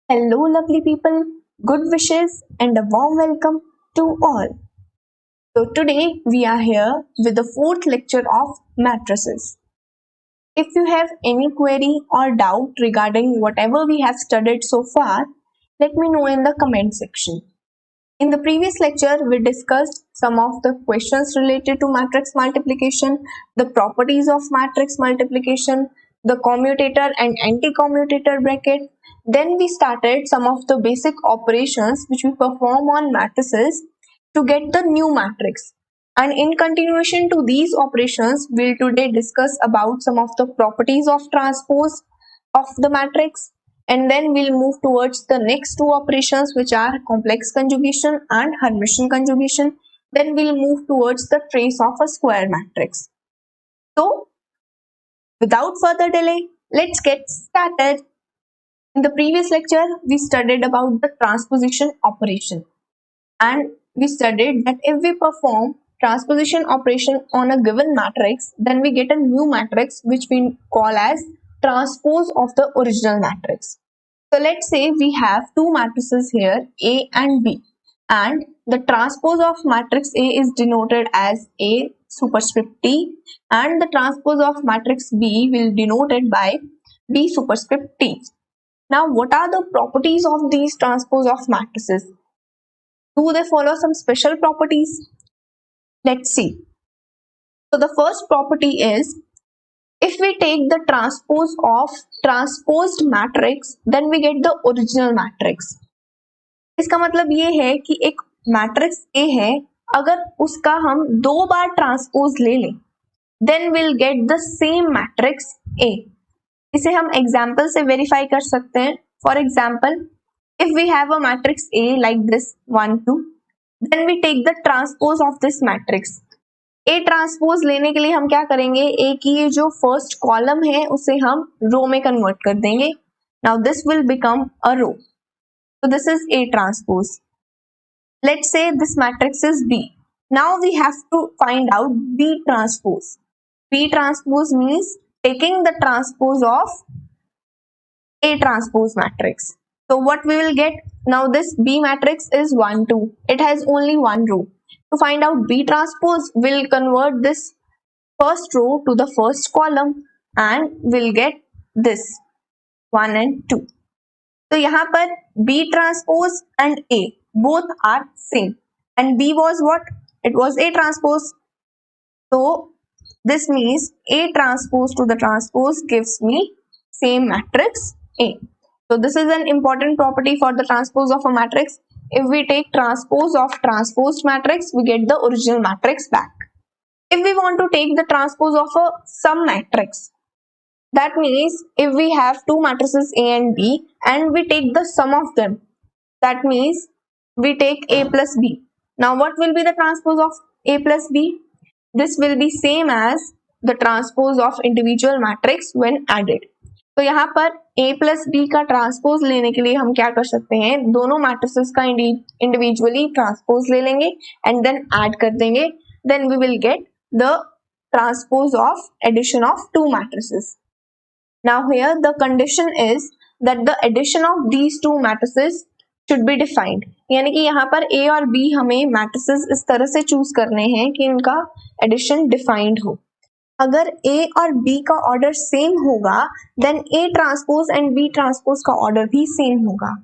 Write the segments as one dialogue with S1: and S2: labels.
S1: Hello, lovely people, good wishes, and a warm welcome to all. So, today we are here with the fourth lecture of matrices. If you have any query or doubt regarding whatever we have studied so far, let me know in the comment section. In the previous lecture, we discussed some of the questions related to matrix multiplication, the properties of matrix multiplication, the commutator and anti-commutator bracket. Then we started some of the basic operations which we perform on matrices to get the new matrix. And in continuation to these operations, we'll today discuss about some of the properties of transpose of the matrix, and then we'll move towards the next two operations, which are complex conjugation and Hermitian conjugation. Then we'll move towards the trace of a square matrix. So without further delay, let's get started. In the previous lecture, we studied about the transposition operation, and we studied that if we perform transposition operation on a given matrix, then we get a new matrix which we call as transpose of the original matrix. So let's say we have two matrices here, A and B, and the transpose of matrix A is denoted as A superscript T, and the transpose of matrix B will be denoted by B superscript T. Now, what are the properties of these transpose of matrices? Do they follow some special properties? Let's see. So the first property is, if we take the transpose of transposed matrix, then we get the original matrix. इसका मतलब ये है कि एक matrix A है, अगर उसका हम दो बार ट्रांसपोज ले लें, then will get the same matrix A. इसे हम एग्जाम्पल से वेरीफाई कर सकते हैं. For example, if we have a matrix A like this 1 2, then we take the transpose of this matrix. A transpose लेने के लिए हम क्या करेंगे, A की ये जो फर्स्ट कॉलम है उसे हम रो में कन्वर्ट कर देंगे. Now this will become a row. So this is A transpose. Let's say this matrix is B. Now we have to find out B transpose. B transpose means taking the transpose of A transpose matrix. So what we will get, now this B matrix is 1 2. It has only one row. To find out B transpose, we'll convert this first row to the first column and we'll get this 1 and 2. तो यहाँ पर B transpose and A both are same, and B was what? It was A transpose. So this means A transpose to the transpose gives me same matrix A. So this is an important property for the transpose of a matrix. If we take transpose of transposed matrix, we get the original matrix back. If we want to take the transpose of a sum matrix, that means if we have two matrices A and B and we take the sum of them, that means we take A plus B. Now what will be the transpose of A plus B? This will be same as the transpose of individual matrix when added. तो यहाँ पर A plus B का transpose लेने के लिए हम क्या कर सकते हैं, दोनों मैट्रिसेस का इंडिविजुअली ट्रांसपोज ले लेंगे एंड देन ऐड कर देंगे. Then we will get the transpose of addition of two matrices. Now here the condition is that the addition of these two matrices should be defined. यानी कि यहाँ पर A और B हमें matrices इस तरह से चूज करने हैं कि इनका एडिशन डिफाइंड हो. अगर A और B का ऑर्डर सेम होगा, then A transpose and B transpose का ऑर्डर भी सेम होगा.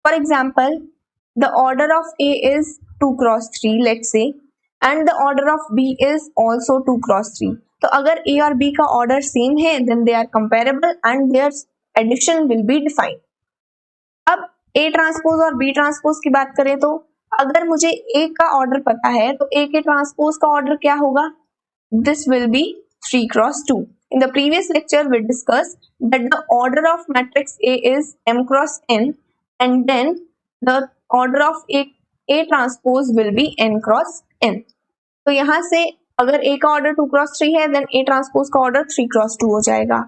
S1: For example, the order of A is 2 cross 3 let's say, and the order of B is also 2 cross 3. तो अगर A और B का order same है, then they are comparable and their addition will be defined. अब A transpose और B transpose की बात करें तो अगर मुझे A का ऑर्डर पता है तो A के ट्रांसपोज का ऑर्डर क्या होगा, this will B 3 cross 2. In the previous lecture, we discussed that the order of matrix A is m cross n, and then the order of A transpose will be n cross n. तो यहाँ से अगर A का order 2 cross 3 है, then A transpose का order 3 cross 2 हो जाएगा.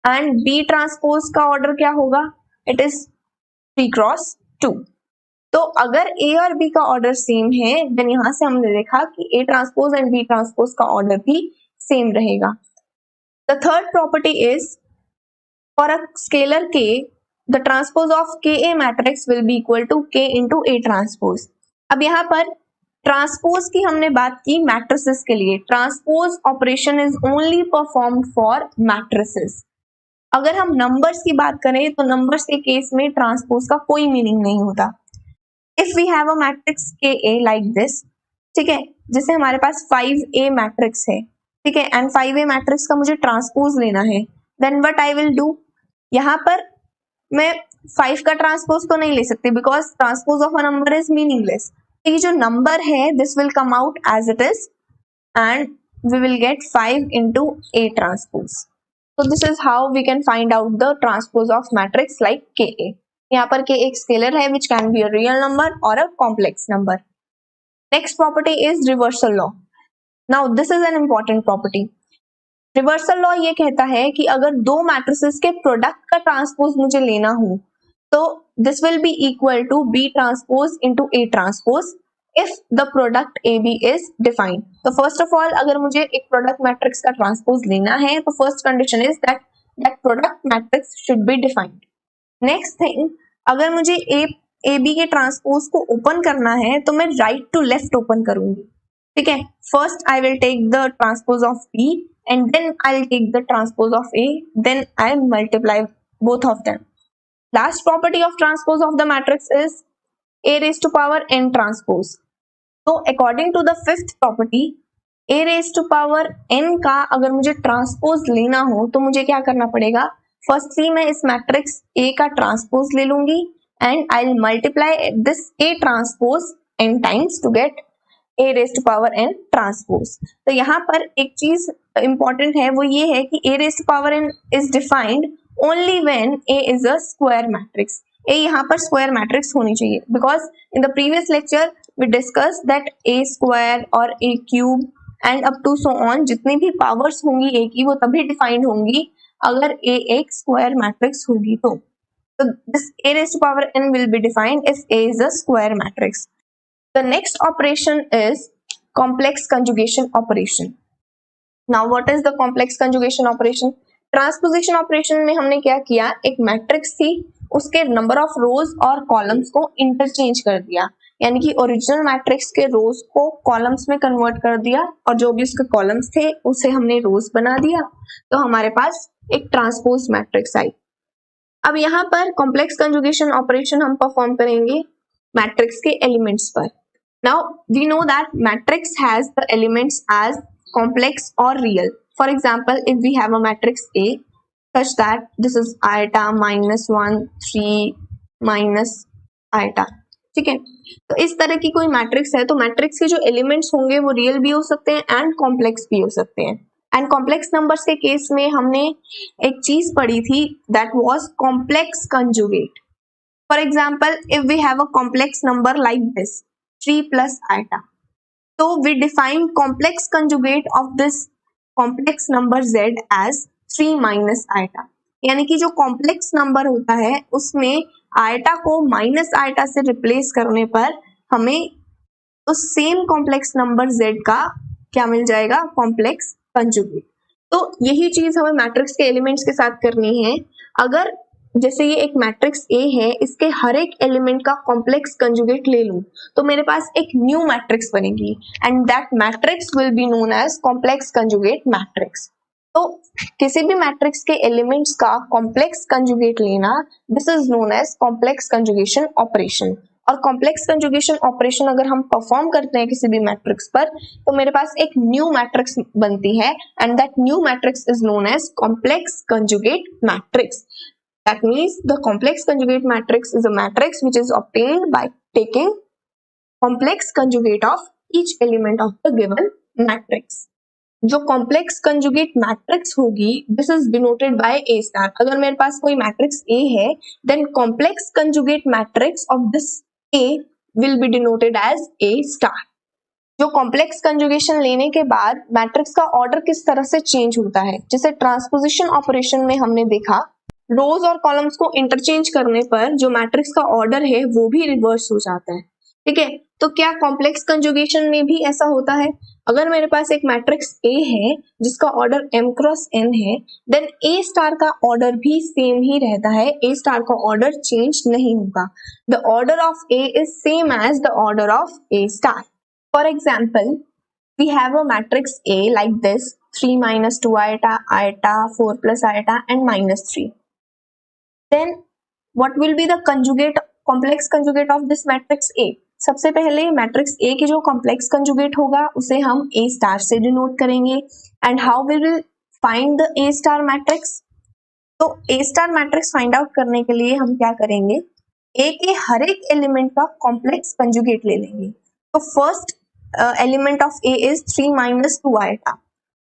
S1: And B transpose का ऑर्डर क्या होगा, it is 3 cross 2. तो अगर A और B का ऑर्डर सेम है, then यहाँ से हमने देखा कि A transpose and B transpose का ऑर्डर भी सेम रहेगा. The third property is, for a scalar k, the transpose of k a matrix will be equal to k into A transpose. अब यहाँ पर ट्रांसपोज की हमने बात की मैट्रिसेस के लिए। Transpose operation is only performed for matrices. अगर हम नंबर्स की बात करें तो नंबर्स के केस में ट्रांसपोज का कोई मीनिंग नहीं होता। If we have a matrix के ए लाइक दिस, ठीक है, जैसे हमारे पास 5A मैट्रिक्स है, ठीक है, एंड 5A मैट्रिक्स का मुझे ट्रांसपोज लेना है, then what I will do, यहाँ पर मैं 5 का ट्रांसपोज तो नहीं ले सकती because transpose of a number is meaningless. ये जो नंबर है this will come out as it is and we will get 5 into A transpose. So this is how we can find out the transpose of matrix like KA. यहाँ पर K एक scalar है which can be a real number or a complex number. Next property is reversal law. Now this is an important property. Reversal law ये कहता है कि अगर दो मैट्रिसेस के प्रोडक्ट का ट्रांसपोज मुझे लेना हो तो this will be equal to B transpose into A transpose if the product A B is defined. तो फर्स्ट ऑफ ऑल अगर मुझे एक प्रोडक्ट मैट्रिक्स का ट्रांसपोज लेना है तो first condition is that that product matrix should be defined. Next thing, अगर मुझे ए बी के ट्रांसपोज को ओपन करना है तो मैं राइट टू लेफ्ट ओपन करूंगी, ठीक है। First I will take the transpose of B and then I'll take the transpose of A, then I'll multiply both of them. Last property of transpose of the matrix is A raised to power n transpose. So according to the fifth property, A raised to power n का अगर मुझे transpose लेना हो तो मुझे क्या करना पड़ेगा, फर्स्टली मैं इस मैट्रिक्स A का ट्रांसपोज ले लूंगी and I'll multiply this A transpose n times to get A raised to power n transpose. तो यहाँ पर एक चीज इंपॉर्टेंट है वो ये है कि A raised to power n is defined only when A is a square matrix. A यहाँ पर square matrix होनी चाहिए because in the previous lecture we discussed that A square और A cube and up to so on जितनी भी powers होंगी A की वो तभी defined होंगी अगर A एक square matrix होगी तो this A raised to power n will be defined if A is a square matrix. The next operation is complex conjugation operation. Now what is the complex conjugation operation? Transposition operation में हमने क्या किया, एक matrix थी उसके number of रोज और columns को interchange कर दिया, यानी कि ओरिजिनल मैट्रिक्स के रोज को कॉलम्स में कन्वर्ट कर दिया और जो भी उसके कॉलम्स थे उसे हमने रोज बना दिया, तो हमारे पास एक ट्रांसपोज मैट्रिक्स आई। अब यहाँ पर कॉम्प्लेक्स कंजुगेशन ऑपरेशन हम परफॉर्म करेंगे मैट्रिक्स के एलिमेंट्स पर। Now we know that matrix has the elements as complex or real. For example, if we have a matrix A such that this is iota minus 1 3 minus iota, ठीक है, तो इस तरह की कोई मैट्रिक्स है तो मैट्रिक्स के जो एलिमेंट्स होंगे वो रियल भी हो सकते हैं एंड कॉम्प्लेक्स भी हो सकते हैं। एंड कॉम्प्लेक्स नंबर्स के केस में हमने एक चीज पढ़ी थी that was complex conjugate. For example, if we have a complex number like this 3 plus iota. So we define complex conjugate of this complex number z as 3 minus iota. यानी कि जो कॉम्प्लेक्स नंबर होता है उसमें eta को minus eta से replace करने पर हमें उस सेम कॉम्प्लेक्स नंबर z का क्या मिल जाएगा, कॉम्प्लेक्स कंजुगेट। तो यही चीज हमें मैट्रिक्स के एलिमेंट्स के साथ करनी है। अगर जैसे ये एक मैट्रिक्स A है, इसके हर एक एलिमेंट का कॉम्प्लेक्स कंजुगेट ले लूं तो मेरे पास एक न्यू मैट्रिक्स बनेगी and that matrix will be known as complex conjugate matrix. तो किसी भी मैट्रिक्स के एलिमेंट्स का कॉम्प्लेक्स कंजुगेट लेना this is known as complex conjugation operation. और कॉम्प्लेक्स कंजुगेशन ऑपरेशन अगर हम परफॉर्म करते हैं किसी भी मैट्रिक्स पर तो मेरे पास एक न्यू मैट्रिक्स बनती है and that new matrix is known as complex conjugate matrix. That means the complex conjugate matrix is a matrix which is obtained by taking complex conjugate of each element of the given matrix. जो complex conjugate matrix होगी this is denoted by A star. अगर मेरे पास कोई matrix A है then complex conjugate matrix of this A will be denoted as A star. जो complex conjugation लेने के बाद मैट्रिक्स का ऑर्डर किस तरह से चेंज होता है, जैसे ट्रांसपोजिशन ऑपरेशन में हमने देखा रोज और कॉलम्स को इंटरचेंज करने पर जो मैट्रिक्स का ऑर्डर है वो भी रिवर्स हो जाता है, ठीक है। तो क्या कॉम्प्लेक्स कंजुगेशन में भी ऐसा होता है? अगर मेरे पास एक मैट्रिक्स ए है जिसका ऑर्डर m क्रॉस n है, देन ए स्टार का ऑर्डर भी सेम ही रहता है, ए स्टार का ऑर्डर चेंज नहीं होगा। The order of A is same as the order of A star. For example, we have a matrix A like this, 3 minus 2 iota, iota, 4 plus iota and minus 3. Then what will be the complex conjugate of this matrix A? सबसे पहले matrix A की जो complex conjugate होगा उसे हम A star से denote करेंगे। And how we will find the A star matrix? तो A star matrix find out करने के लिए हम क्या करेंगे, A के हर एक एलिमेंट का कॉम्प्लेक्स कंजुगेट ले लेंगे। तो first element of A is 3 minus 2 iota।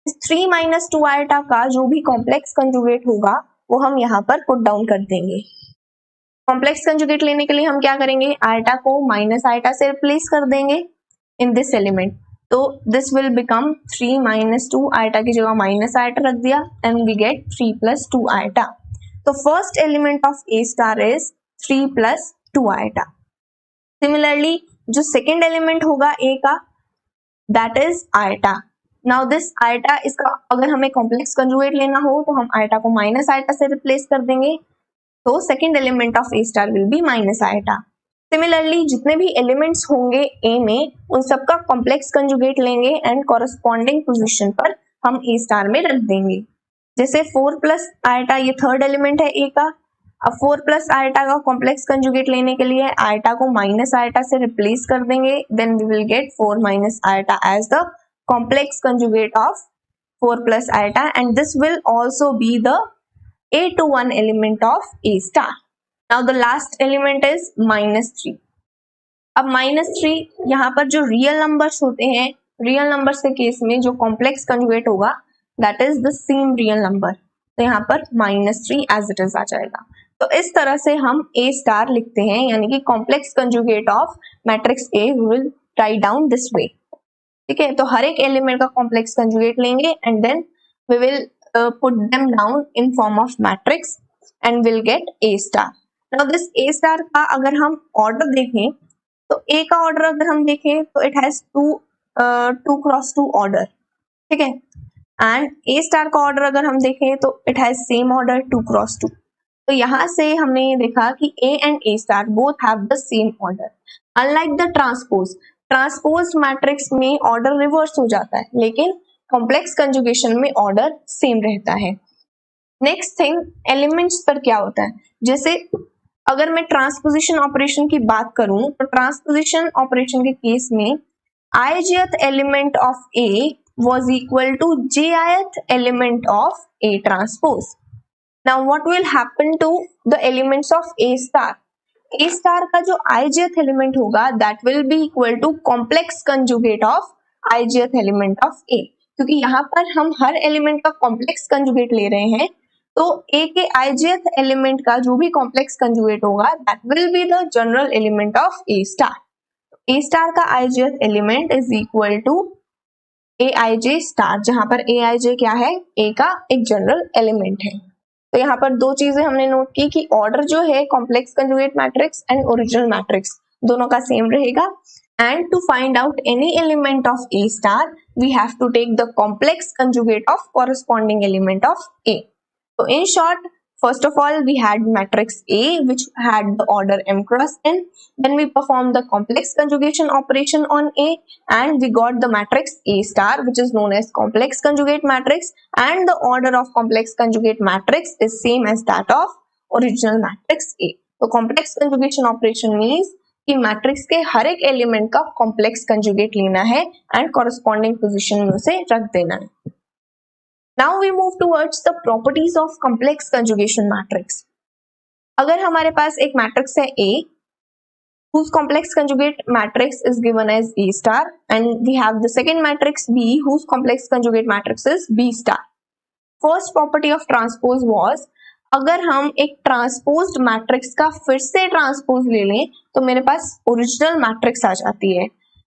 S1: इस 3 minus 2 iota का जो भी कॉम्प्लेक्स कंजुगेट होगा वो हम यहाँ पर पुट डाउन कर देंगे। कॉम्प्लेक्स कंजुगेट लेने के लिए हम क्या करेंगे, आयटा को माइनस आयटा से रिप्लेस कर देंगे इन दिस एलिमेंट। तो this will become 3 minus 2 iota की जगह माइनस आयटा रख दिया and we get 3 plus 2 iota. तो first element of A star is 3 plus 2 iota. Similarly जो सेकेंड एलिमेंट होगा A का, that is iota. Now this iota, इसका अगर हमें कॉम्प्लेक्स कंजुगेट लेना हो तो हम आयटा को माइनस आयटा से रिप्लेस कर देंगे। तो second element of A star will be minus eta. Similarly जितने भी एलिमेंट्स होंगे A में उन सबका कॉम्प्लेक्स कंजुगेट लेंगे एंड कॉरस्पॉन्डिंग पोजीशन पर हम A स्टार में रख देंगे। जैसे 4 प्लस आयटा, ये थर्ड एलिमेंट है A का। अब 4 प्लस आयटा का कॉम्प्लेक्स कंजुगेट लेने के लिए आयटा को माइनस आयटा से रिप्लेस कर देंगे, then we will get 4 minus iota as the complex conjugate of 4 plus iota and this will also be the A21 element of A star. Now the last element is -3. अब -3 यहाँ पर जो real numbers होते हैं, real numbers के case में जो complex conjugate होगा that is the same real number. तो यहाँ पर -3 एज इट इज आ जाएगा। तो इस तरह से हम A स्टार लिखते हैं, यानी कि complex conjugate of matrix A will write down this way. ठीक है, तो हर एक एलिमेंट का कॉम्प्लेक्स कंजुगेट लेंगे and then we will put them down in form of matrix and will get A star. Now this A star का अगर हम ऑर्डर देखें तो A का ऑर्डर अगर हम देखें तो it has 2 cross 2 ऑर्डर, ठीक है। एंड A स्टार का ऑर्डर अगर हम देखें तो it has same order 2 cross 2। तो यहाँ से हमने ये देखा कि A and A star both have the same order. Unlike the transpose matrix में ऑर्डर रिवर्स हो जाता है, लेकिन कॉम्प्लेक्स कंजुगेशन में ऑर्डर सेम रहता है। नेक्स्ट थिंग, एलिमेंट्स पर क्या होता है, जैसे अगर मैं ट्रांसपोजिशन ऑपरेशन की बात करूं तो ट्रांसपोजिशन ऑपरेशन के केस में ijth element of A was equal to jith element of A transpose. Now what will happen to the elements of A star? A star का जो ijth एलिमेंट होगा that will be equal to complex conjugate of ijth element of A। क्योंकि यहाँ पर हम हर element का complex conjugate ले रहे हैं, तो A के ijth एलिमेंट का जो भी कॉम्प्लेक्स कंजुगेट होगा that will be the general element of A star. A star का ijth element is equal to Aij star, जहां पर Aij क्या है, A का एक जनरल एलिमेंट है। तो यहाँ पर दो चीजें हमने नोट की कि ऑर्डर जो है complex conjugate matrix and original matrix दोनों का सेम रहेगा। And to find out any element of A star, we have to take the complex conjugate of corresponding element of A. So in short, first of all, we had matrix A which had the order m cross n. Then we performed the complex conjugation operation on A and we got the matrix A star which is known as complex conjugate matrix, and the order of complex conjugate matrix is same as that of original matrix A. So complex conjugation operation means कि matrix के हर एक element का complex conjugate लेना है and corresponding position में उसे रख देना है। Now we move towards the properties of complex conjugation matrix. अगर हमारे पास एक मैट्रिक्स है A whose complex conjugate matrix is given as A star and we have the second matrix B whose complex conjugate matrix is B star. First property of transpose was, अगर हम एक transposed matrix का फिर से transpose ले लें तो मेरे पास ओरिजिनल मैट्रिक्स आ जाती है।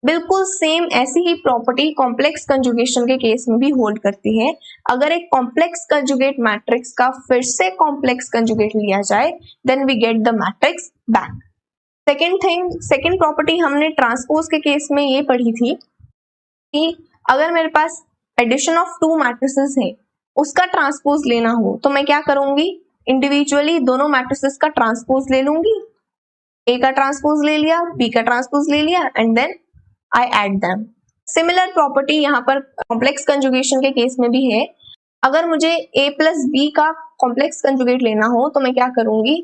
S1: बिल्कुल सेम ऐसी ही प्रॉपर्टी कॉम्प्लेक्स कंजुगेशन के केस में भी होल्ड करती है। अगर एक कॉम्प्लेक्स कंजुगेट मैट्रिक्स का फिर से कॉम्प्लेक्स कंजुगेट लिया जाए then we get the matrix back. Second property हमने ट्रांसपोज के केस में ये पढ़ी थी कि अगर मेरे पास एडिशन ऑफ टू मैट्रिसेस है, उसका ट्रांसपोज लेना हो तो मैं क्या करूंगी, इंडिविजुअली दोनों मैट्रिसेस का ट्रांसपोज ले लूंगी। ए का ट्रांसपोज ले लिया, बी का ट्रांसपोज ले लिया and then I add them. Similar property यहाँ पर कॉम्प्लेक्स कंजुगेशन के केस में भी है। अगर मुझे ए प्लस बी का कॉम्प्लेक्स कंजुगेट लेना हो तो मैं क्या करूंगी,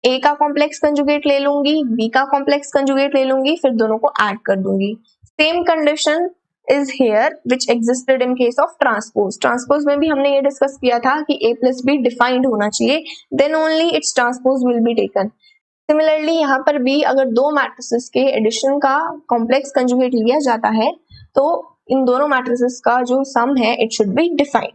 S1: ए का कॉम्प्लेक्स कंजुगेट ले लूंगी, बी का कॉम्प्लेक्स कंजुगेट ले लूंगी, फिर दोनों को ऐड कर दूंगी। Same condition is here which existed in case of transpose. Transpose में भी हमने ये डिस्कस किया था कि ए प्लस बी डिफाइंड होना चाहिए, then only its transpose will be taken. Similarly यहाँ पर भी अगर दो मैट्रिसेस के एडिशन का कॉम्प्लेक्स कंजुगेट लिया जाता है तो इन दोनों मैट्रिसेस का जो सम है it should be defined.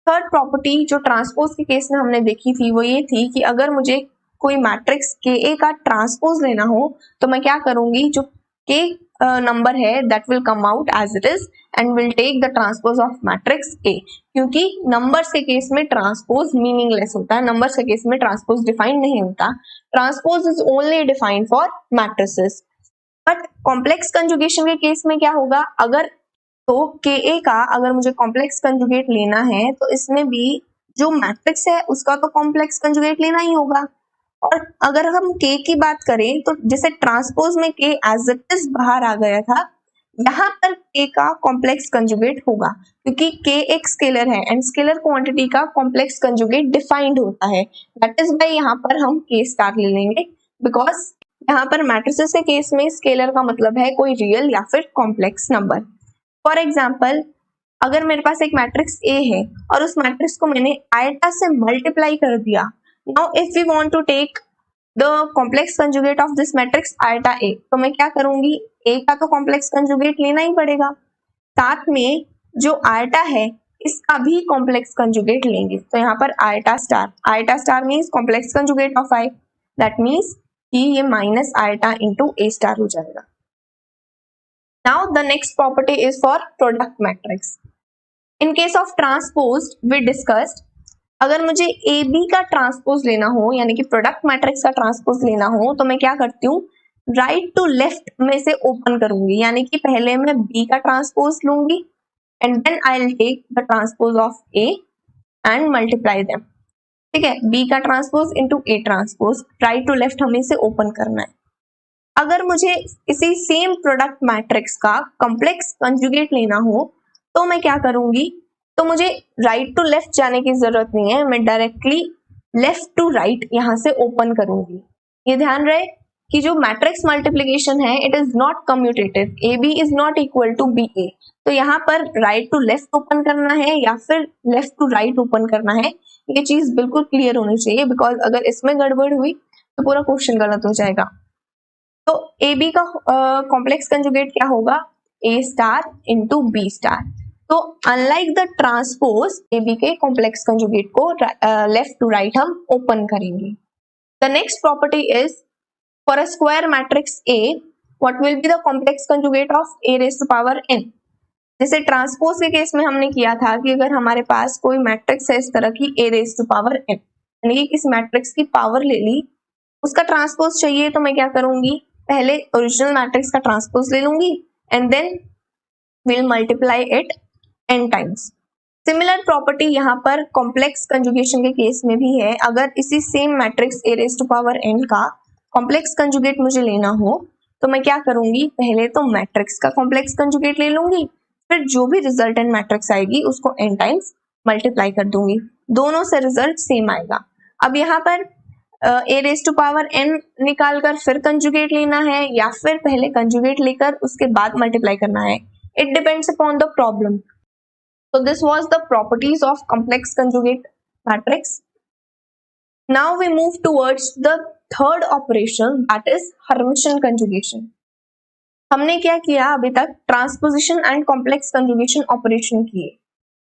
S1: Third property जो ट्रांसपोज के केस में हमने देखी थी वो ये थी कि अगर मुझे कोई मैट्रिक्स के का ट्रांसपोज लेना हो तो मैं क्या करूंगी, जो के नंबर है that will come out as it is and will take the transpose of matrix A, क्योंकि नंबर्स के केस में ट्रांसपोज मीनिंगलेस होता है, नंबर्स के केस में ट्रांसपोज डिफाइंड नहीं होता। Transpose is only defined for matrices. But complex conjugation के केस में क्या होगा, अगर तो के का अगर मुझे कॉम्प्लेक्स कंजुगेट लेना है तो इसमें भी जो मैट्रिक्स है उसका तो कॉम्प्लेक्स कंजुगेट लेना ही होगा। और अगर हम के की बात करें तो जैसे ट्रांसपोज में के एज इट इज बाहर आ गया था, यहाँ पर के का कॉम्प्लेक्स कंजुगेट होगा क्योंकि के एक स्केलर है एंड स्केलर क्वांटिटी का कॉम्प्लेक्स कंजुगेट डिफाइंड होता है। दैट इज बाय यहाँ पर हम के स्टार ले लेंगे, बिकॉज यहाँ पर मैट्रिसेस के केस में स्केलर का मतलब है कोई रियल या फिर कॉम्प्लेक्स नंबर। फॉर एग्जाम्पल, अगर मेरे पास एक मैट्रिक्स ए है और उस मैट्रिक्स को मैंने आयटा से मल्टीप्लाई कर दिया, now if we want to take the complex conjugate of this matrix iota a, तो मैं क्या करूंगी, ए का तो कॉम्प्लेक्स कंजुगेट लेना ही पड़ेगा, साथ में जो आयटा है इसका भी कॉम्प्लेक्स कंजुगेट लेंगे। तो यहाँ पर eta star means complex conjugate of I, that means कि ये माइनस आयटा इंटू ए स्टार हो जाएगा। Now the next property is for product matrix. In case of transpose we discussed, अगर मुझे ए बी का ट्रांसपोज लेना हो यानी कि प्रोडक्ट मैट्रिक्स का ट्रांसपोज लेना हो तो मैं क्या करती हूँ, राइट टू लेफ्ट में से ओपन करूंगी, यानी कि पहले मैं बी का ट्रांसपोज लूंगी and then I will take the transpose of A and multiply them. ठीक है, बी का transpose into A transpose, right to left हमें इसे ओपन करना है। अगर मुझे इसी सेम प्रोडक्ट मैट्रिक्स का कॉम्प्लेक्स कंजुगेट लेना हो तो मैं क्या करूंगी, तो मुझे राइट टू लेफ्ट जाने की जरूरत नहीं है, मैं डायरेक्टली लेफ्ट टू राइट यहां से ओपन करूंगी। ये ध्यान रहे कि जो मैट्रिक्स मल्टीप्लिकेशन है it is not commutative, a B is not equal to b a. तो यहाँ पर राइट टू लेफ्ट ओपन करना है या फिर लेफ्ट टू राइट ओपन करना है, ये चीज बिल्कुल क्लियर होनी चाहिए, बिकॉज अगर इसमें गड़बड़ हुई तो पूरा क्वेश्चन गलत हो जाएगा। तो ए बी का कॉम्प्लेक्स कंजुगेट क्या होगा, A star into B star. तो unlike the transpose A B के कॉम्प्लेक्स कंजुगेट को लेफ्ट टू राइट हम ओपन करेंगे। The next property is for a square matrix A what will be the complex conjugate of A raise to power n. जैसे transpose के case में हमने किया था कि अगर हमारे पास कोई मैट्रिक्स है इस तरह की ए रेज़ टू पावर एन, यानी कि किस मैट्रिक्स की पावर ले ली, उसका ट्रांसपोज चाहिए तो मैं क्या करूंगी, पहले ओरिजिनल मैट्रिक्स का ट्रांसपोज ले लूंगी and then will multiply it n times. Similar property यहाँ पर कॉम्प्लेक्स कंजुगेशन के केस में भी है। अगर इसी same matrix A raise to power n का कॉम्प्लेक्स कंजुगेट मुझे लेना हो तो मैं क्या करूंगी, पहले तो मैट्रिक्स का कॉम्प्लेक्स कंजुगेट ले लूंगी, फिर जो भी रिजल्टेंट मैट्रिक्स आएगी उसको n टाइम्स मल्टीप्लाई कर दूंगी, दोनों से रिजल्ट सेम आएगा। अब यहाँ पर ए रेज़ टू पावर n निकाल कर फिर कंजुगेट लेना है या फिर पहले कंजुगेट लेकर उसके बाद मल्टीप्लाई करना है, it depends upon the problem. So this was the properties of complex conjugate matrix. Now we move towards the third operation, that is Hermitian conjugation. हमने क्या किया अभी तक, transposition and complex conjugation operation किए।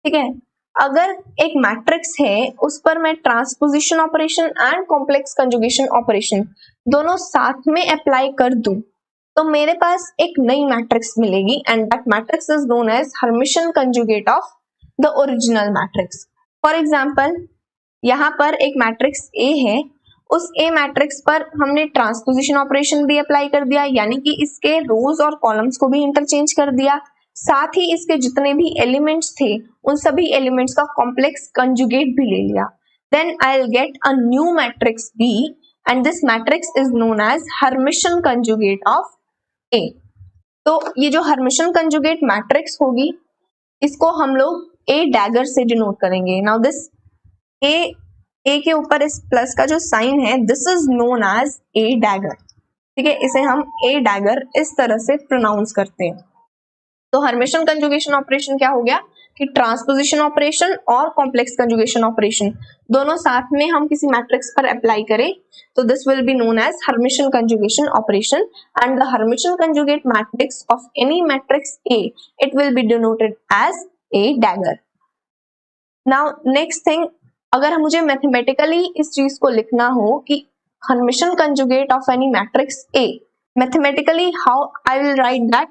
S1: ठीक है, अगर एक मैट्रिक्स है उस पर मैं transposition operation and complex conjugation operation दोनों साथ में अप्लाई कर दूं तो मेरे पास एक नई मैट्रिक्स मिलेगी and that matrix is known as Hermitian conjugate of the original matrix. For example, यहाँ पर एक मैट्रिक्स ए है, उस ए मैट्रिक्स पर हमने ट्रांसपोजिशन ऑपरेशन भी अप्लाई कर दिया, यानी कि इसके रोज और कॉलम्स को भी इंटरचेंज कर दिया, साथ ही इसके जितने भी एलिमेंट्स थे उन सभी एलिमेंट्स का कॉम्प्लेक्स कंजुगेट भी ले लिया, then I will get a new matrix B and this matrix is known as Hermitian conjugate of A। तो ये जो हर्मिशन कंजुगेट मैट्रिक्स होगी इसको हम लोग A डैगर से डिनोट करेंगे। नाउ दिस A के ऊपर इस प्लस का जो साइन है this is known as A dagger, ठीक है, इसे हम A डैगर इस तरह से प्रोनाउंस करते हैं। तो हर्मिशन कंजुगेशन ऑपरेशन क्या हो गया कि ट्रांसपोजिशन ऑपरेशन और कॉम्प्लेक्स कंजुगेशन ऑपरेशन दोनों साथ में हम किसी मैट्रिक्स पर अप्लाई करें तो this will be known as Hermitian conjugation operation and the Hermitian conjugate matrix of any matrix A it will be denoted as A dagger. Now next thing, अगर मुझे मैथमेटिकली इस चीज को लिखना हो कि Hermitian conjugate of any matrix A, mathematically how I will write that.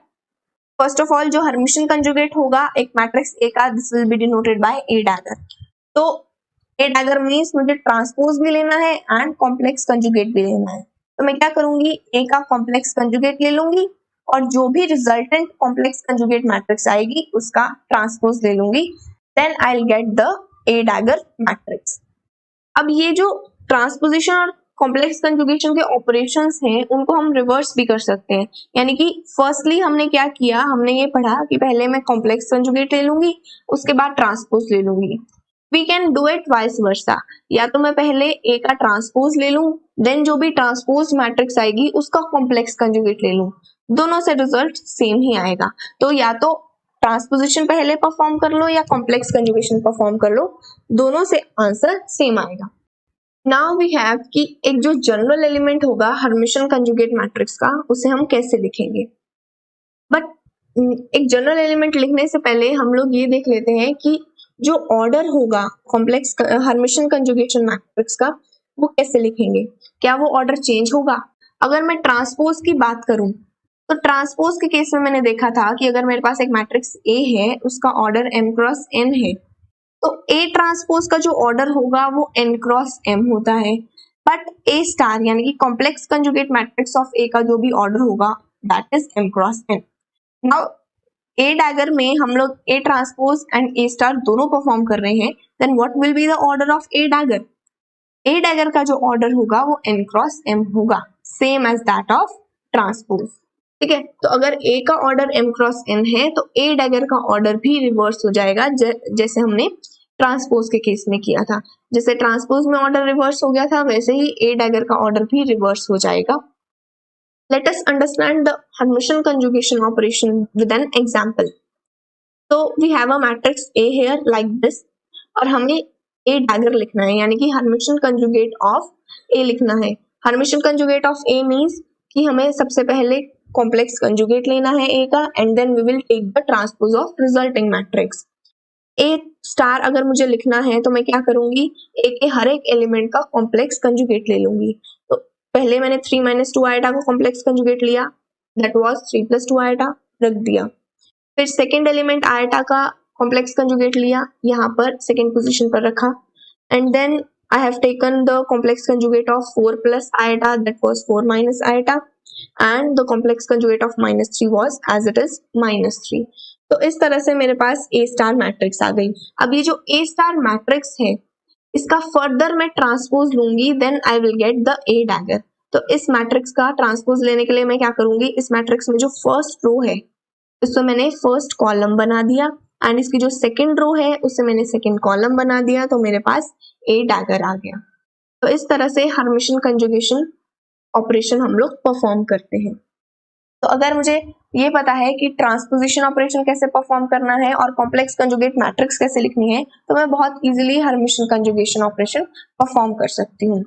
S1: First of all जो Hermitian conjugate होगा एक मैट्रिक्स A का this will be denoted by A dagger. तो A डैगर मींस मुझे ट्रांसपोज भी लेना है एंड कॉम्प्लेक्स कंजुगेट भी लेना है। तो मैं क्या करूंगी, A का कॉम्प्लेक्स कंजुगेट ले लूंगी और जो भी रिजल्टेंट कॉम्प्लेक्स कंजुगेट मैट्रिक्स आएगी उसका ट्रांसपोज ले लूंगी, then I will get the A dagger matrix. अब ये जो ट्रांसपोजिशन और कॉम्प्लेक्स कंजुगेशन के ऑपरेशंस हैं उनको हम रिवर्स भी कर सकते हैं, यानी कि फर्स्टली हमने क्या किया, हमने ये पढ़ा कि पहले मैं कॉम्प्लेक्स कंजुगेट ले लूंगी उसके बाद ट्रांसपोज ले लूंगी। We can do it vice versa, या तो मैं पहले A का ट्रांसपोज ले लूं देन जो भी ट्रांसपोज मैट्रिक्स आएगी उसका कॉम्प्लेक्स कंजुगेट ले लूं, दोनों से रिजल्ट सेम ही आएगा। तो या तो ट्रांसपोजिशन पहले परफॉर्म कर लो या कॉम्प्लेक्स कंजुगेशन परफॉर्म कर लो, दोनों से आंसर सेम आएगा। नाउ वी हैव कि एक जो जनरल एलिमेंट होगा हर्मिशन कंजुगेट मैट्रिक्स का उसे हम कैसे लिखेंगे। बट एक जनरल एलिमेंट लिखने से पहले हम लोग ये देख लेते हैं कि जो ऑर्डर होगा कॉम्प्लेक्स हर्मिशन कंजुगेशन मैट्रिक्स का वो कैसे लिखेंगे, क्या वो ऑर्डर चेंज होगा। अगर मैं ट्रांसपोज की बात करूं तो ट्रांसपोज के केस में मैंने देखा था कि अगर मेरे पास एक मैट्रिक्स A है उसका ऑर्डर m क्रॉस n है तो A ट्रांसपोज का जो ऑर्डर होगा वो n क्रॉस m होता है, बट A स्टार यानी कि complex conjugate matrix of A का जो भी ऑर्डर होगा that is m cross n। Now A dagger में हम लोग A transpose and A star दोनों परफॉर्म कर रहे हैं, then what will be the order of A dagger. A dagger का जो ऑर्डर होगा वो n क्रॉस m होगा, same as that of transpose, ठीक है। तो अगर A का ऑर्डर m क्रॉस n है तो A डैगर का ऑर्डर भी रिवर्स हो जाएगा जैसे हमने ट्रांसपोज के केस में किया था। जैसे ट्रांसपोज में ऑर्डर रिवर्स हो गया था वैसे ही A डैगर का ऑर्डर भी रिवर्स हो जाएगा। Let us understand the Hermitian conjugation operation with an example. So we have a matrix A here like this और हमें A dagger लिखना है यानी कि Hermitian conjugate of A लिखना है। Hermitian conjugate of A means कि हमें सबसे पहले कॉम्प्लेक्स कंजुगेट लेना है A का and then we will take the transpose of resulting matrix. A star अगर मुझे लिखना है तो मैं क्या करूंगी, A के हर एक एलिमेंट का कॉम्प्लेक्स कंजुगेट ले लूंगी। तो पहले मैंने 3 - 2 आइटा का कॉम्प्लेक्स कंजुगेट लिया, दैट वाज 3 + 2 आइटा, रख दिया। फिर सेकेंड एलिमेंट आइटा का कॉम्प्लेक्स कंजुगेट लिया, यहाँ पर सेकेंड पोजीशन पर रखा and then I have taken the complex conjugate of 4 plus iota, that was 4 minus iota, and the complex conjugate of -3 was as it is -3। तो इस तरह से मेरे पास A स्टार मैट्रिक्स आ गई। अब ये जो A स्टार मैट्रिक्स है इसका फर्दर मैं ट्रांसपोज लूंगी, then I will get the A dagger. तो इस मैट्रिक्स का ट्रांसपोज लेने के लिए मैं क्या करूंगी, इस मैट्रिक्स में जो फर्स्ट रो है इसको मैंने फर्स्ट कॉलम बना दिया एंड इसकी जो सेकंड रो है उससे मैंने सेकंड कॉलम बना दिया, तो मेरे पास A डैगर आ गया। तो इस तरह से हर्मिशन कंजुगेशन ऑपरेशन हम लोग परफॉर्म करते हैं। तो अगर मुझे ये पता है कि ट्रांसपोजिशन ऑपरेशन कैसे परफॉर्म करना है और कॉम्प्लेक्स कंजुगेट मैट्रिक्स कैसे लिखनी है तो मैं बहुत easily Hermitian conjugation operation perform कर सकती हूँ।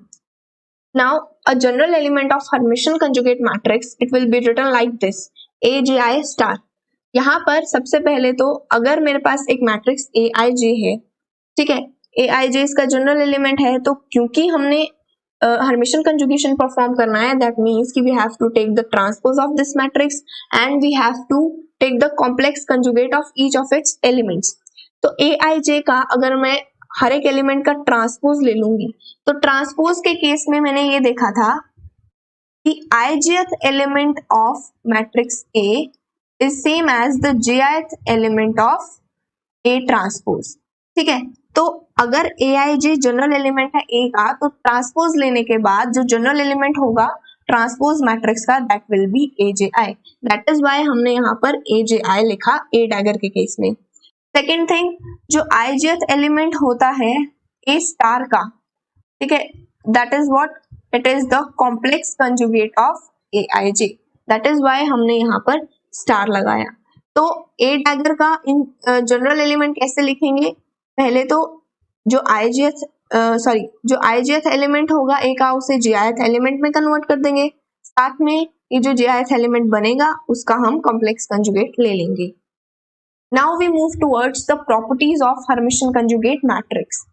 S1: Now a general element of Hermitian conjugate matrix it will be written like this AJI star. यहाँ पर सबसे पहले तो अगर मेरे पास एक मैट्रिक्स AIJ है, ठीक है, AIJ इसका जनरल एलिमेंट है, तो क्योंकि हमने हर्मिशन कंजुगेशन परफॉर्म करना है दैट मीन्स कि we have to take the transpose of this matrix and we have to take the complex conjugate of each of its elements. तो AIJ का अगर मैं हर एक एलिमेंट का ट्रांसपोज ले लूंगी तो ट्रांसपोज के केस में मैंने ये देखा था कि ijth element of matrix A is same as the jth element of A transpose. ठीक है, तो अगर Aij जनरल एलिमेंट है A का, तो ट्रांसपोज लेने के बाद जो जनरल एलिमेंट होगा ट्रांसपोज मैट्रिक्स का, that will be Aj। That is why हमने यहाँ पर Aj लिखा A डैगर के केस में। सेकेंड थिंग, जो ijth एलिमेंट होता है A स्टार का, ठीक है, that is what, it is the complex conjugate of Aij। That is why हमने यहाँ पर स्टार लगाया। तो A डैगर का इन जनरल एलिमेंट कैसे लिखेंगे, पहले तो जो ijth एलिमेंट होगा A का, उसे jth एलिमेंट में कन्वर्ट कर देंगे, साथ में ये जो jth एलिमेंट बनेगा उसका हम कॉम्प्लेक्स कंजुगेट ले लेंगे। Now we move towards the properties of Hermitian conjugate matrix.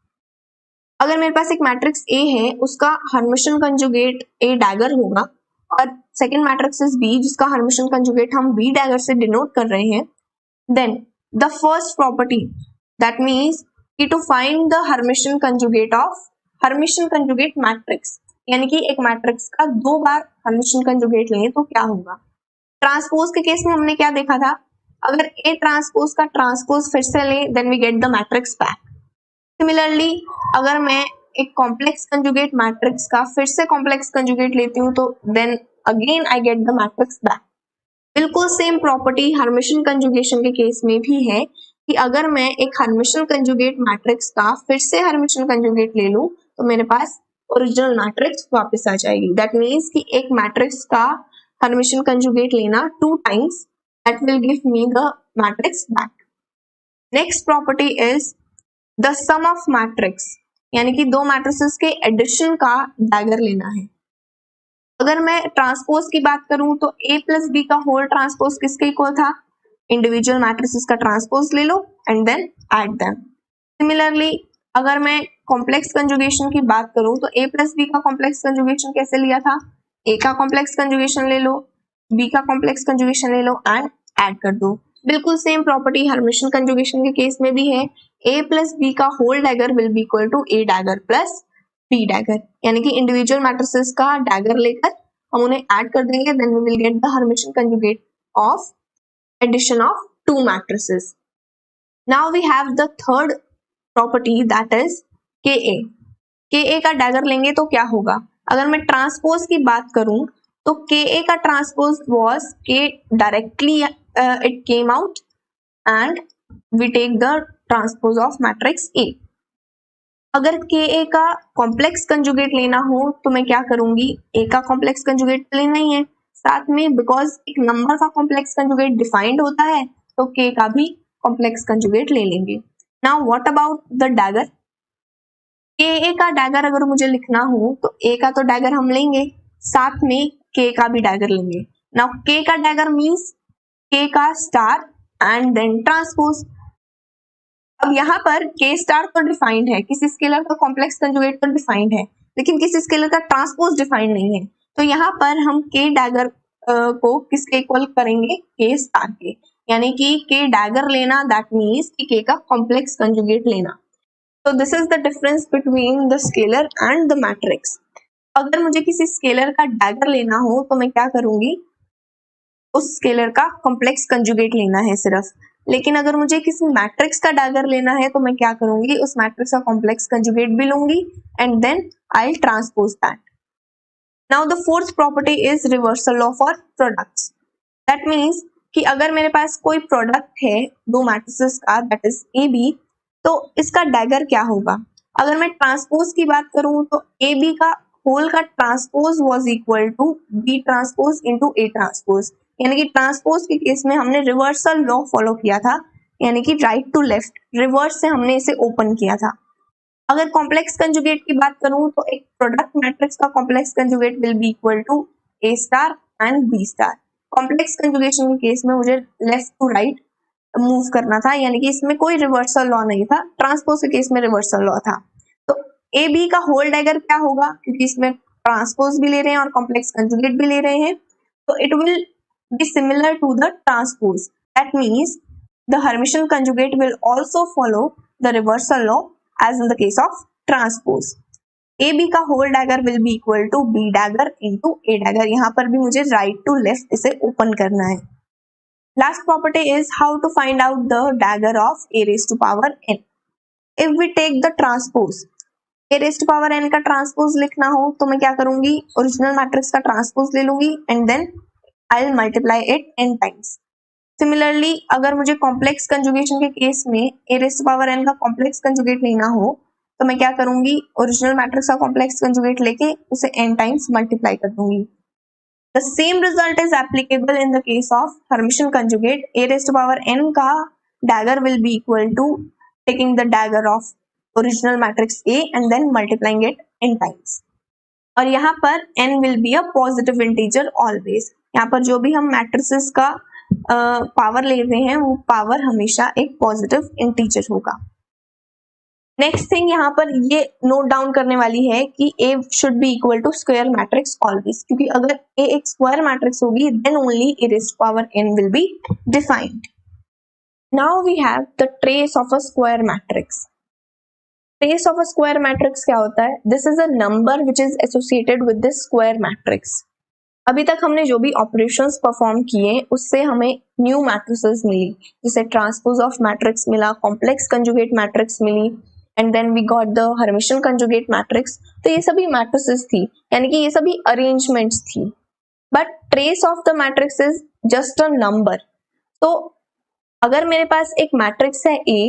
S1: अगर मेरे पास एक मैट्रिक्स A है, उसका हर्मिशन कंजुगेट A डैगर होगा, और सेकेंड मैट्रिक्स इज B जिसका हर्मिशन कंजुगेट हम B डैगर से डिनोट कर रहे हैं, then the first property that means कि to find the Hermitian conjugate of Hermitian conjugate matrix, यानी कि एक मैट्रिक्स का दो बार हर्मिशन कंजुगेट लें तो क्या होगा। ट्रांसपोज के केस में हमने क्या देखा था, अगर A ट्रांसपोज का ट्रांसपोज फिर से लें then we get the matrix back. Similarly अगर मैं एक कॉम्प्लेक्स कंजुगेट मैट्रिक्स का फिर से कॉम्प्लेक्स कंजुगेट लेती हूँ तो then again I get the matrix back. बिल्कुल सेम प्रॉपर्टी हर्मिशन कंजुगेशन के केस में भी है कि अगर मैं एक हर्मिशन कंजुगेट मैट्रिक्स का फिर से हर्मिशन कंजुगेट ले लूं तो मेरे पास ओरिजिनल मैट्रिक्स वापस आ जाएगी। दैट मीन्स कि एक मैट्रिक्स का हर्मिशन कंजुगेट लेना 2 times, that will give me the matrix back. Next property is the sum of matrix, यानी कि दो मैट्रिसेस के एडिशन का डैगर लेना है। अगर मैं ट्रांसपोज की बात करूं तो A प्लस बी का होल ट्रांसपोज किसके इक्वल था, इंडिविजुअल मैट्रिसेस का ट्रांसपोज ले लो and then add them. Similarly अगर मैं कॉम्प्लेक्स कंजुगेशन की बात करूं तो A प्लस बी का कॉम्प्लेक्स कंजुगेशन कैसे लिया था, A का कॉम्प्लेक्स कंजुगेशन ले लो, B का कॉम्प्लेक्स कंजुगेशन ले लो एंड ऐड कर दो। बिल्कुल सेम प्रॉपर्टी हर्मिशन कंजुगेशन के केस में भी है, A प्लस बी का whole dagger will be equal to A dagger plus B dagger, यानी कि इंडिविजुअल मैट्रिसेस का डैगर लेकर हम उन्हें ऐड कर देंगे, then we will get the Hermitian conjugate of addition of two matrices. Now we have the third property that is KA। KA का dagger लेंगे तो क्या होगा, अगर मैं ट्रांसपोज की बात करूं तो KA का transpose was K directly it came out and we take the transpose of matrix A। अगर KA का कॉम्प्लेक्स कंजुगेट लेना हो तो मैं क्या करूंगी, A का कॉम्प्लेक्स कंजुगेट लेना ही है, साथ में बिकॉज एक नंबर का कॉम्प्लेक्स कंजुगेट डिफाइंड होता है तो K का भी कॉम्प्लेक्स कंजुगेट ले लेंगे। Now what about the dagger, KA का डैगर अगर मुझे लिखना हो तो A का तो डैगर हम लेंगे, साथ में K का भी डैगर लेंगे। नाउ K का डैगर मीन्स K का स्टार एंड देन ट्रांसपोज। अब यहाँ पर K स्टार तो डिफाइंड है, किसी स्केलर का कॉम्प्लेक्स कंजुगेट तो डिफाइंड है, लेकिन किसी स्केलर का ट्रांसपोज डिफाइंड नहीं है, तो यहाँ पर हम K डैगर को किसके इक्वल करेंगे, K स्टार के, यानी कि K डैगर लेना दैट मीन्स कि K का कॉम्प्लेक्स कंजुगेट लेना। तो this is the difference between the scalar and the matrix. अगर मुझे किसी स्केलर का डैगर लेना हो तो मैं क्या करूंगी, उस स्केलर का कॉम्प्लेक्स कंजुगेट लेना है सिर्फ, लेकिन अगर मुझे किसी मैट्रिक्स का डैगर लेना है तो मैं क्या करूंगी, उस मैट्रिक्स का कॉम्प्लेक्स कंजुगेट भी लूंगी and then I transpose that. Now the fourth property is reversal of for products. That means कि अगर मेरे पास कोई प्रोडक्ट है दो मैट्रिसेस का दैट इज ए बी, तो इसका डैगर क्या होगा। अगर मैं ट्रांसपोज की बात करूं तो ए बी का होल का transpose was equal to B transpose into A transpose, यानी कि ट्रांसपोज के केस में हमने रिवर्सल लॉ फॉलो किया था, यानी कि राइट टू लेफ्ट रिवर्स से हमने इसे ओपन किया था। अगर कॉम्प्लेक्स कंजुगेट की बात करूं तो एक प्रोडक्ट मैट्रिक्स का complex conjugate will be equal to A star and B star. Complex conjugation के केस में मुझे लेफ्ट टू राइट मूव करना था, यानी कि इसमें कोई रिवर्सल लॉ नहीं था, ट्रांसपोज के केस में रिवर्सल लॉ था। तो ए बी का होल डैगर क्या होगा, क्योंकि इसमें ट्रांसपोज भी ले रहे हैं और कॉम्प्लेक्स कंजुगेट भी ले रहे हैं, तो it will be similar to the transpose. That means the Hermitian conjugate will also follow the reversal law as in the case of transpose. AB का whole dagger will be equal to B dagger into A dagger। यहाँ पर भी मुझे right to left इसे open करना है। Last property is how to find out the dagger of a raised to power n. If we take the transpose, a raised to power n का transpose लिखना हो तो मैं क्या करूंगी, ओरिजिनल मैट्रिक्स का ट्रांसपोज ले लूंगी and then I will multiply it n times. Similarly अगर मुझे कॉम्प्लेक्स कंजुगेशन के केस में a raise to power n का कॉम्प्लेक्स कंजुगेट लेना हो तो मैं क्या करूंगी, ओरिजिनल मैट्रिक्स का कॉम्प्लेक्स कंजुगेट लेके उसे n टाइम्स मल्टीप्लाई कर दूंगी. The same result is applicable in the case of Hermitian conjugate. a raise to power n का dagger will be equal to taking the dagger of original matrix a and then multiplying it n times. और यहाँ पर n will be a positive integer always. यहाँ पर जो भी हम matrices का पावर ले रहे हैं वो पावर हमेशा एक पॉजिटिव इंटीजर होगा. नेक्स्ट थिंग यहाँ पर ये नोट डाउन करने वाली है कि A should be equal to square matrix always, क्योंकि अगर A एक स्क्वायर मैट्रिक्स होगी then only a raise to power n will be defined. Now we have the trace of a square matrix. Trace of a square matrix क्या होता है? This is a number which is associated with this square matrix. अभी तक हमने जो भी operations perform किए उससे हमें न्यू मैट्रिसेस मिली, जैसे ट्रांसपोज ऑफ मैट्रिक्स मिला, कॉम्प्लेक्स कंजुगेट मैट्रिक्स मिली and then we got the Hermitian conjugate matrix. तो ये सभी मैट्रिसेस थी, यानी कि ये सभी अरेंजमेंट्स थी. But trace of the matrix is just a number. तो अगर मेरे पास एक मैट्रिक्स है A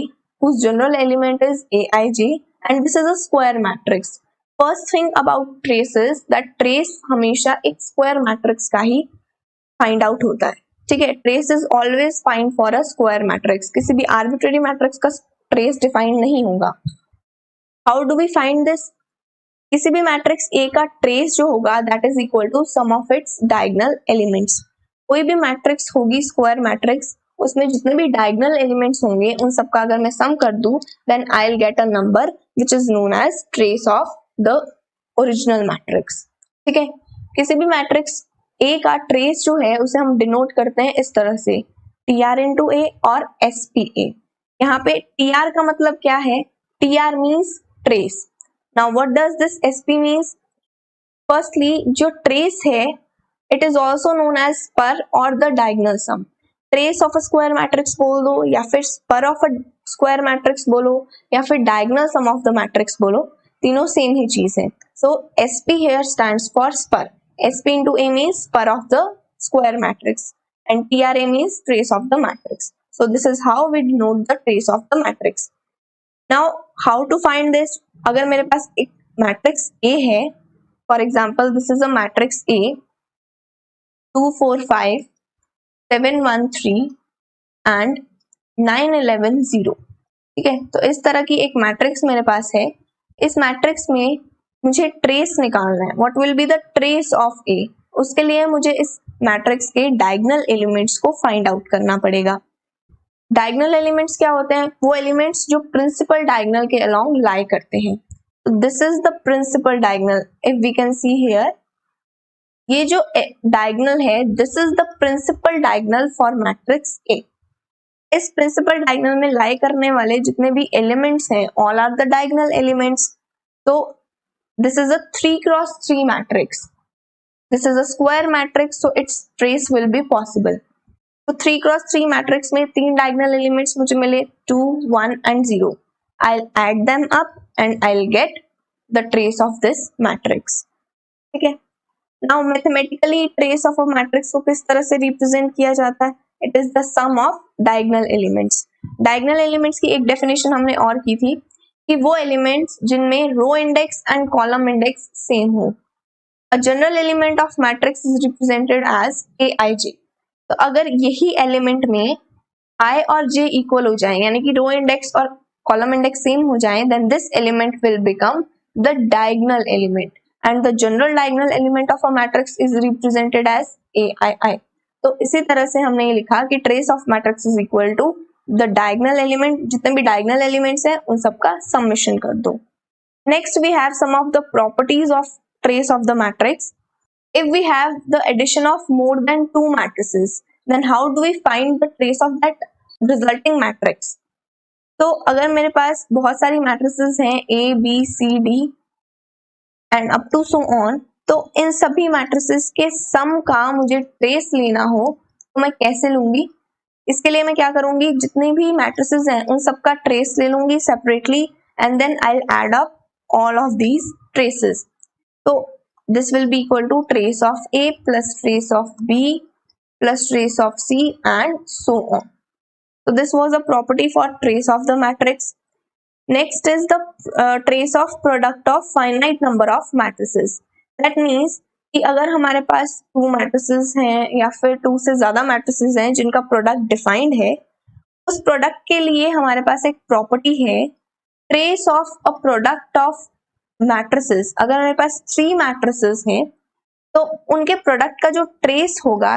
S1: whose general element is aij and this is a square matrix. First thing about trace is that trace हमेशा एक स्क्वायर मैट्रिक्स का ही find out होता है. ठीक है, trace is always find for a square matrix. किसी भी arbitrary matrix का ट्रेस डिफाइंड नहीं होगा. How do we find this? किसी भी मैट्रिक्स A का ट्रेस जो होगा that is equal to sum of its diagonal elements. कोई भी मैट्रिक्स होगी स्क्वायर मैट्रिक्स, उसमें जितने भी डायगोनल एलिमेंट्स होंगे उन सबका अगर मैं सम कर दूं then I will get a number which is known as trace of the original matrix. ठीक है, किसी भी मैट्रिक्स A का ट्रेस जो है उसे हम डिनोट करते हैं इस तरह से, TR इंटू A और SPA. यहाँ पे TR का मतलब क्या है? TR means trace. Now what does this SP means? Firstly जो ट्रेस है it is also known as spur और the diagonal sum. Trace of a square matrix बोल दो या फिर spur of a square matrix बोलो या फिर diagonal sum of the matrix बोलो, तीनों सेम ही चीज है. सो SP here stands for spur. SP into A means spur of the square matrix and TRA means trace of the matrix. So this is how we denote the trace of the matrix. Now how to find this? अगर मेरे पास एक matrix A है, for example this is a matrix A 2 4 5 7 1 3 and 9 11 0. ठीक है, तो इस तरह की एक मैट्रिक्स मेरे पास है. इस मैट्रिक्स में मुझे ट्रेस निकालना है. What will be the trace of A? उसके लिए मुझे इस मैट्रिक्स के डायगोनल एलिमेंट्स को फाइंड आउट करना पड़ेगा. डायगोनल एलिमेंट्स क्या होते हैं? वो एलिमेंट्स जो प्रिंसिपल डायगोनल के अलोंग लाई करते हैं. This is the principal diagonal. If we can see here, ये जो डायगोनल है this is the principal diagonal for matrix A. इस प्रिंसिपल डायगोनल में लाई करने वाले जितने भी एलिमेंट्स हैं all are the diagonal elements. तो this is a 3x3 matrix. This is a square matrix, so its trace will be possible. तो 3x3 matrix में 3 डायगोनल एलिमेंट्स मुझे मिले 2 1 and 0. I add them up and I will get the trace of this matrix. ठीक है, now mathematically trace of a matrix को किस तरह से रिप्रेजेंट किया जाता है? It is the sum of diagonal elements. Diagonal elements की एक डेफिनेशन हमने और की थी कि वो एलिमेंट्स जिनमें row index and column index same हो. A general element of matrix is represented as aij. तो अगर यही एलिमेंट में i और j इक्वल हो जाए, यानी कि रो इंडेक्स और कॉलम इंडेक्स सेम हो जाए, then this element will become the diagonal element and the general diagonal element of a matrix is represented as aii. तो इसी तरह से हमने ये लिखा कि trace of matrix is equal to the diagonal element. जितने भी diagonal elements हैं उन सबका summation कर दो. Next we have some of the properties of trace of the matrix. If we have the addition of more than 2 matrices, then how do we find the trace of that resulting matrix? तो अगर मेरे पास बहुत सारी matrices हैं A B C D and up to so on, तो इन सभी matrices के सम का मुझे ट्रेस लेना हो तो मैं कैसे लूंगी? इसके लिए मैं क्या करूंगी, जितने भी मैट्रिसेस हैं उन सबका ट्रेस ले लूंगी separately and then I will add up all of these traces. So this will be equal to trace of A plus trace of B plus trace of C and so on. So this was a property for trace of the matrix. Next is the trace of product of finite number of matrices. That means कि अगर हमारे पास 2 matrices हैं या फिर 2 से ज़्यादा matrices हैं जिनका product defined है, उस product के लिए हमारे पास एक property है trace of a product of matrices. अगर हमारे पास 3 मैट्रिसेस हैं तो उनके प्रोडक्ट का जो ट्रेस होगा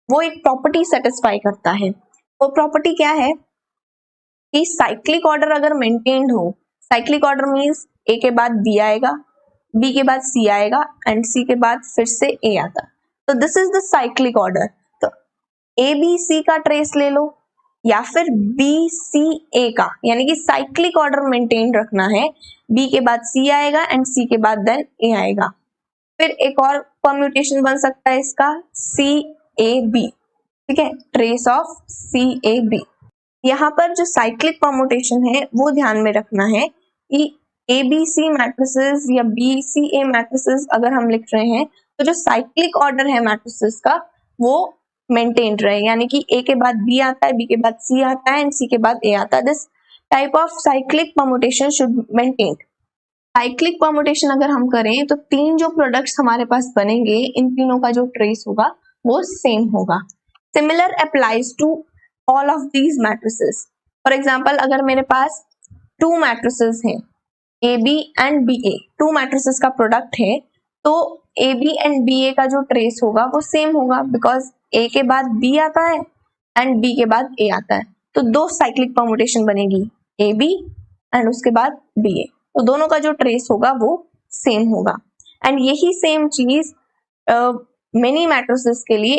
S1: वो एक प्रॉपर्टी सेटिस्फाई करता है. वो प्रॉपर्टी क्या है कि साइक्लिक ऑर्डर अगर मेंटेन्ड हो, साइक्लिक ऑर्डर मींस ए के बाद बी आएगा, बी के बाद सी आएगा एंड सी के बाद फिर से ए आता. तो this is the cyclic order. तो ए बी सी का ट्रेस ले लो या फिर बी सी ए का, यानी कि साइक्लिक ऑर्डर मेंटेन रखना है. बी के बाद सी आएगा एंड सी के बाद देन ए आएगा. फिर एक और परम्यूटेशन बन सकता है इसका सी ए बी. ठीक है, trace of C A B. यहाँ पर जो साइक्लिक परम्यूटेशन है वो ध्यान में रखना है कि ए बी सी मैट्रिसेस या बी सी ए मैट्रिसेस अगर हम लिख रहे हैं तो जो साइक्लिक ऑर्डर है मैट्रिसेस का वो मेंटेन रहे, यानी कि ए के बाद बी आता है, बी के बाद सी आता है एंड सी के बाद ए आता है. This type of cyclic permutation should maintain. Cyclic permutation अगर हम करें तो 3 जो प्रोडक्ट्स हमारे पास बनेंगे इन तीनों का जो ट्रेस होगा वो सेम होगा. Similar applies to all of these matrices. For example अगर मेरे पास 2 मैट्रिसेस हैं A B and B A, 2 matrices का प्रोडक्ट है, तो A B and B A का जो ट्रेस होगा वो सेम होगा बिकॉज ए के बाद बी आता है एंड बी के बाद ए आता है. तो 2 साइक्लिक परम्यूटेशन बनेगी ए बी एंड उसके बाद बी ए. तो दोनों का जो ट्रेस होगा वो सेम होगा एंड यही सेम चीज मेनी मैट्रिसेस के लिए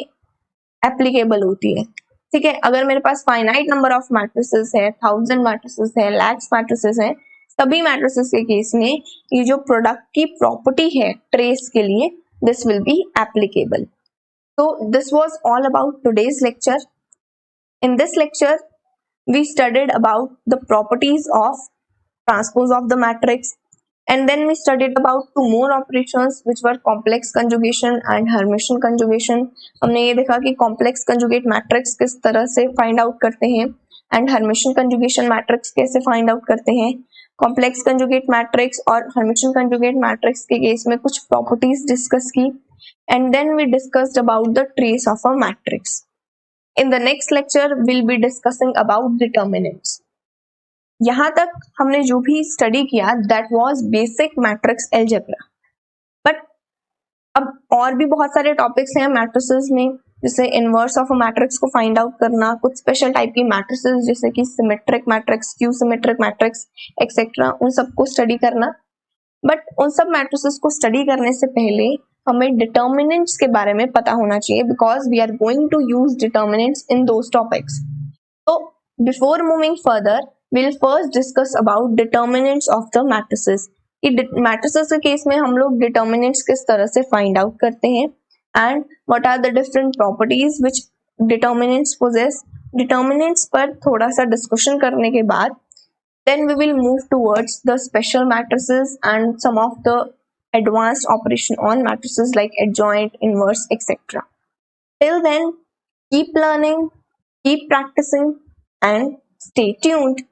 S1: एप्लीकेबल होती है. ठीक है, अगर मेरे पास फाइनाइट नंबर ऑफ मैट्रिसेस है, 1000 मैट्रिसेस है, लैक्स मैट्रिसेस है, सभी मैट्रिसेस के केस में ये जो प्रोडक्ट की प्रॉपर्टी है ट्रेस के लिए this will be applicable. So this was all about today's lecture. In this lecture, we studied about the properties of transpose of the matrix, and then we studied about 2 more operations which were complex conjugation and Hermitian conjugation. हमने ये देखा कि complex conjugate matrix किस तरह से find out करते हैं and Hermitian conjugation matrix कैसे find out करते हैं. Complex conjugate matrix और Hermitian conjugate matrix के केस में कुछ properties discuss की. And then we discussed about the trace of a matrix. In the next lecture, we'll be discussing about determinants. यहाँ तक हमने जो भी स्टडी किया that was basic matrix algebra. But अब और भी बहुत सारे टॉपिक्स हैं मैट्रिसेस में, जैसे इनवर्स ऑफ अ मैट्रिक्स को फाइंड आउट करना, कुछ स्पेशल टाइप की मैट्रिसेस जैसे कि symmetric matrix, Q symmetric matrix etcetera, उन सबको स्टडी करना. बट उन सब मैट्रिसेस को स्टडी करने से पहले हमें डिटर्मिनेंट्स के बारे में पता होना चाहिए because we are going to use determinants in those topics. तो before moving further will first discuss about determinants of the matrices. Matrices के केस में हम लोग डिटर्मिनेंट्स किस तरह से फाइंड आउट करते हैं and what are the different properties which determinants possess. Determinants पर थोड़ा सा डिस्कशन करने के बाद then we will move towards the special matrices and some of the advanced operation on matrices like adjoint, inverse, etc. Till then, keep learning, keep practicing, and stay tuned.